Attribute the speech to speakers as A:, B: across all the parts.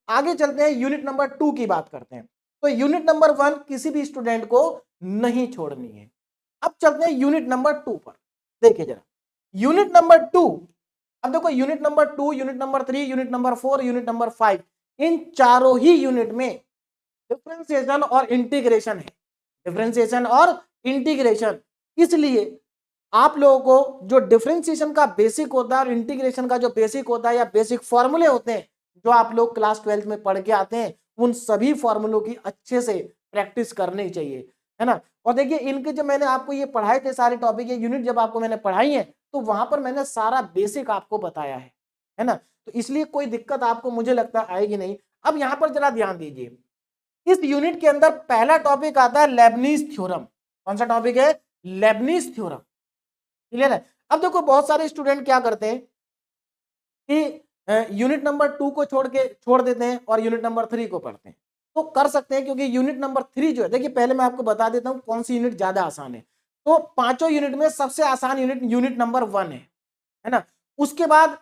A: आगे चलते हैं, यूनिट नंबर 2 की बात करते हैं। तो यूनिट नंबर 1 किसी भी स्टूडेंट को नहीं छोड़नी है। अब चलते हैं यूनिट नंबर 2 पर। देखिए जरा यूनिट नंबर 2, अब देखो unit number 2, unit number 3, unit number 4, unit number 5, इन चारों ही यूनिट में डिफरेंशिएशन और इंटीग्रेशन है। डिफरेंशिएशन और इंटीग्रेशन, इसलिए आप लोगों को जो डिफरेंशिएशन का बेसिक होता है और इंटीग्रेशन का जो बेसिक होता है या बेसिक फॉर्मूले होते हैं जो आप लोग क्लास 12 में पढ़ के आते हैं, उन सभी फॉर्मूलों की अच्छे से प्रैक्टिस करनी चाहिए, है ना। और देखिए इनके जो मैंने आपको ये पढ़ाए थे सारे टॉपिक, ये यूनिट जब आपको मैंने पढ़ाई है तो वहां पर मैंने सारा बेसिक आपको बताया है ना। तो इसलिए कोई दिक्कत आपको मुझे लगता आएगी नहीं। अब यहां पर जरा ध्यान दीजिए, इस यूनिट के अंदर पहला टॉपिक आता है लेबनीज थ्योरम। कौन सा टॉपिक है? Lebanese theorem. क्लियर है? अब देखो बहुत सारे स्टूडेंट क्या करते हैं कि यूनिट नंबर 2 को छोड़ देते हैं और यूनिट नंबर 3 को पढ़ते हैं। तो कर सकते हैं, क्योंकि यूनिट नंबर 3 जो है, देखिए पहले मैं आपको बता देता हूं कौन सी यूनिट ज्यादा आसान है। तो पांचों यूनिट में सबसे आसान यूनिट यूनिट नंबर 1 है ना। उसके बाद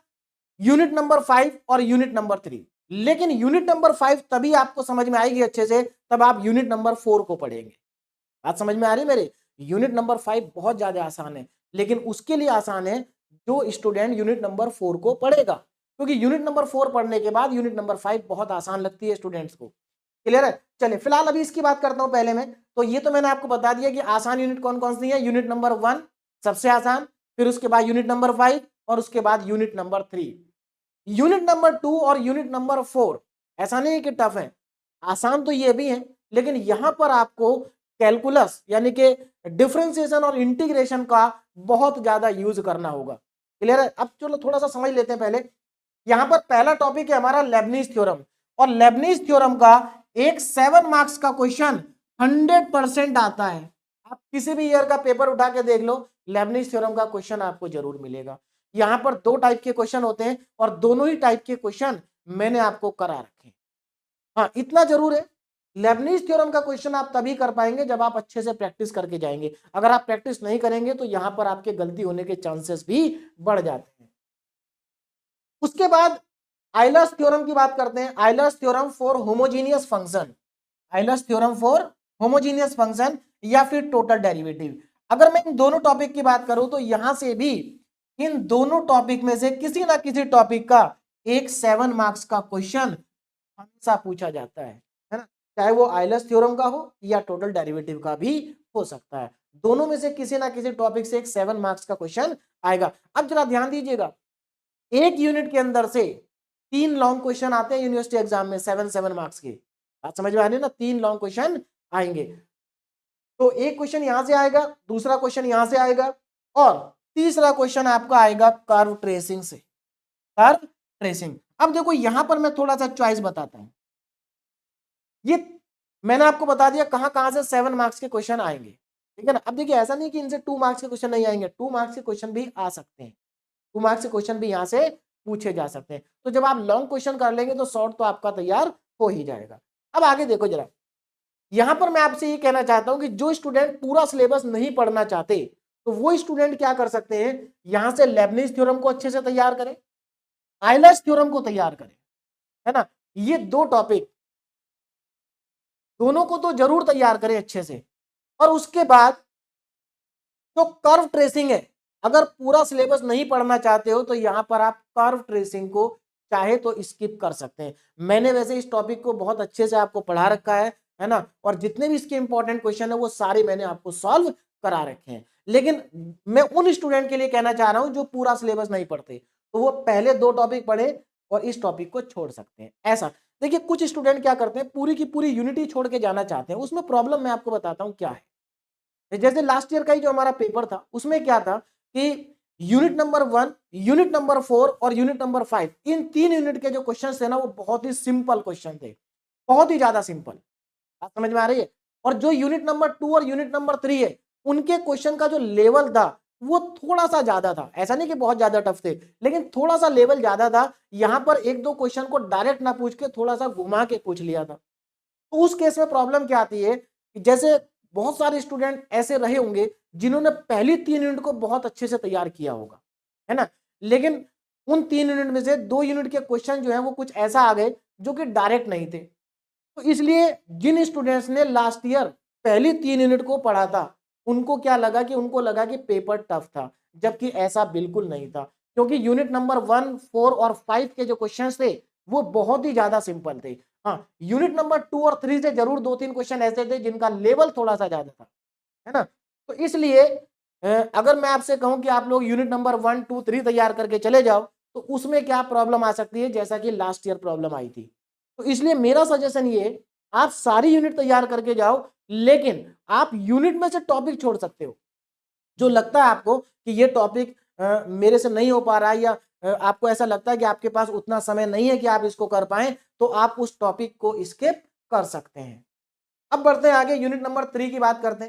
A: यूनिट नंबर 5 और यूनिट नंबर 3। लेकिन यूनिट नंबर 5 तभी आपको समझ में आएगी अच्छे से तब आप यूनिट नंबर 4 को पढ़ेंगे। बात समझ में आ रही है मेरे? यूनिट नंबर 5 बहुत ज्यादा आसान है, लेकिन उसके लिए आसान है जो स्टूडेंट यूनिट नंबर 4 को पढ़ेगा, क्योंकि यूनिट नंबर 4 पढ़ने के बाद यूनिट नंबर 5 बहुत आसान लगती है स्टूडेंट्स को। क्लियर है? चलिए फिलहाल अभी इसकी बात करता हूं पहले में। तो ये तो मैंने आपको बता दिया कि आसान यूनिट कौन कौन सी है। यूनिट नंबर 1 सबसे आसान, फिर उसके बाद यूनिट नंबर 5 और उसके बाद यूनिट नंबर 3। यूनिट नंबर 2 और यूनिट नंबर 4 ऐसा नहीं है कि टफ है, आसान तो ये भी है, लेकिन यहां पर आपको कैलकुलस यानी कि डिफरेंशिएशन और इंटीग्रेशन का बहुत ज्यादा यूज करना होगा। क्लियर है? अब चलो थोड़ा सा समझ लेते हैं पहले। यहां पर पहला टॉपिक है हमारा लेबनीज थ्योरम, और लेबनीज थ्योरम का एक 7 मार्क्स का क्वेश्चन 100% आता है। आप किसी भी ईयर का पेपर उठा के देख लो, लेबनीज थ्योरम का क्वेश्चन आपको जरूर मिलेगा। यहां पर 2 टाइप के क्वेश्चन होते हैं और दोनों ही टाइप के क्वेश्चन मैंने आपको करा रखे हैं। हाँ इतना जरूर है, लेबनीज थ्योरम का क्वेश्चन आप तभी कर पाएंगे जब आप अच्छे से प्रैक्टिस करके जाएंगे। अगर आप प्रैक्टिस नहीं करेंगे तो यहां पर आपके गलती होने के चांसेस भी बढ़ जाते हैं। उसके बाद आइलर्स थ्योरम की बात करते हैं। Euler's theorem for homogeneous function, Euler's theorem for homogeneous function या फिर टोटल डेरिवेटिव। अगर मैं इन दोनों टॉपिक की बात करूं तो यहां से भी इन दोनों टॉपिक में से किसी ना किसी टॉपिक का एक 7 मार्क्स का क्वेश्चन हमेशा पूछा जाता है ना। चाहे वो आइलर्स थ्योरम का हो या टोटल डेरिवेटिव का भी हो सकता है, दोनों में से किसी ना किसी टॉपिक से एक 7 मार्क्स का क्वेश्चन आएगा। अब जरा ध्यान दीजिएगा, एक यूनिट के अंदर से 3 लॉन्ग क्वेश्चन आते हैं यूनिवर्सिटी एग्जाम में 7 मार्क्स के। बात समझ में आ रही है ना? 3 लॉन्ग क्वेश्चन आएंगे। तो एक क्वेश्चन यहां से आएगा, दूसरा क्वेश्चन यहां से आएगा, और तीसरा क्वेश्चन आपका आएगा कर्व ट्रेसिंग से, कर्व ट्रेसिंग। अब देखो यहां पर मैं थोड़ा सा चॉइस बताता हूं। ये मैंने आपको बता दिया कहां कहां से 7 मार्क्स के क्वेश्चन आएंगे, ठीक है ना। अब देखिए ऐसा नहीं कि इनसे 2 मार्क्स के क्वेश्चन नहीं आएंगे, 2 मार्क्स के क्वेश्चन भी आ सकते हैं, 2 मार्क्स के क्वेश्चन भी यहां से पूछे जा सकते हैं। तो जब आप लॉन्ग क्वेश्चन कर लेंगे तो शॉर्ट तो आपका तैयार हो ही जाएगा। अब आगे देखो जरा, यहां पर मैं आपसे ये कहना चाहता हूं कि जो स्टूडेंट पूरा सिलेबस नहीं पढ़ना चाहते तो वो स्टूडेंट क्या कर सकते हैं, यहां से लेबनीज थ्योरम को अच्छे से तैयार करें, आइलर्स थ्योरम को तैयार करें, है ना। ये 2 टॉपिक दोनों को तो जरूर तैयार करें अच्छे से। और उसके बाद तो कर्व ट्रेसिंग है, अगर पूरा सिलेबस नहीं पढ़ना चाहते हो तो यहां पर आप कर्व ट्रेसिंग को चाहे तो स्किप कर सकते हैं। मैंने वैसे इस टॉपिक को बहुत अच्छे से आपको पढ़ा रखा है ना, और जितने भी इसके इंपॉर्टेंट क्वेश्चन है वो सारे मैंने आपको सॉल्व करा रखे हैं। लेकिन मैं उन स्टूडेंट के लिए कहना चाह रहा हूं जो पूरा सिलेबस नहीं पढ़ते, तो वो पहले 2 टॉपिक पढ़े और इस टॉपिक को छोड़ सकते हैं। ऐसा देखिए कुछ स्टूडेंट क्या करते हैं, पूरी की पूरी यूनिटी छोड़ के जाना चाहते हैं। उसमें प्रॉब्लम मैं आपको बताता हूं क्या है। जैसे लास्ट ईयर का ही जो हमारा पेपर था उसमें क्या था कि यूनिट नंबर 1, यूनिट नंबर 4 और यूनिट नंबर 5, इन 3 यूनिट के जो क्वेश्चन थे ना वो बहुत ही सिंपल क्वेश्चन थे, बहुत ही ज्यादा सिंपल। बात समझ में आ रही है? और जो यूनिट नंबर 2 और यूनिट नंबर 3 है उनके क्वेश्चन का जो लेवल था वो थोड़ा सा ज्यादा था। ऐसा नहीं कि बहुत ज्यादा टफ थे, लेकिन थोड़ा सा लेवल ज्यादा था। यहां पर 1-2 क्वेश्चन को डायरेक्ट ना पूछ के थोड़ा सा घुमा के पूछ लिया था। तो उस केस में प्रॉब्लम क्या आती है कि जैसे बहुत सारे स्टूडेंट ऐसे रहे होंगे जिन्होंने पहली 3 यूनिट को बहुत अच्छे से तैयार किया होगा, है ना, लेकिन उन 3 यूनिट में से 2 यूनिट के क्वेश्चन जो है वो कुछ ऐसा आ गए जो कि डायरेक्ट नहीं थे। तो इसलिए जिन स्टूडेंट्स ने लास्ट ईयर पहली 3 यूनिट को पढ़ा था, उनको क्या लगा कि उनको लगा कि पेपर टफ था, जबकि ऐसा बिल्कुल नहीं था, क्योंकि यूनिट नंबर 1, 4 और 5 के जो क्वेश्चंस थे वो बहुत ही ज्यादा सिंपल थे। हाँ, यूनिट नंबर 2 और 3 से जरूर 2-3 क्वेश्चन ऐसे थे जिनका लेवल थोड़ा सा ज्यादा था, है ना। तो इसलिए अगर मैं आपसे कहूं कि आप लोग यूनिट नंबर 1, 2, 3 तैयार करके चले जाओ, तो उसमें क्या प्रॉब्लम आ सकती है, जैसा कि लास्ट ईयर प्रॉब्लम आई थी। तो इसलिए मेरा सजेशन ये, आप सारी यूनिट तैयार करके जाओ, लेकिन आप यूनिट में से टॉपिक छोड़ सकते हो। जो लगता है आपको कि ये टॉपिक मेरे से नहीं हो पा रहा है, या आपको ऐसा लगता है कि आपके पास उतना समय नहीं है कि आप इसको कर पाएं, तो आप उस टॉपिक को स्किप कर सकते हैं। अब बढ़ते हैं आगे, यूनिट नंबर 3 की बात करते हैं।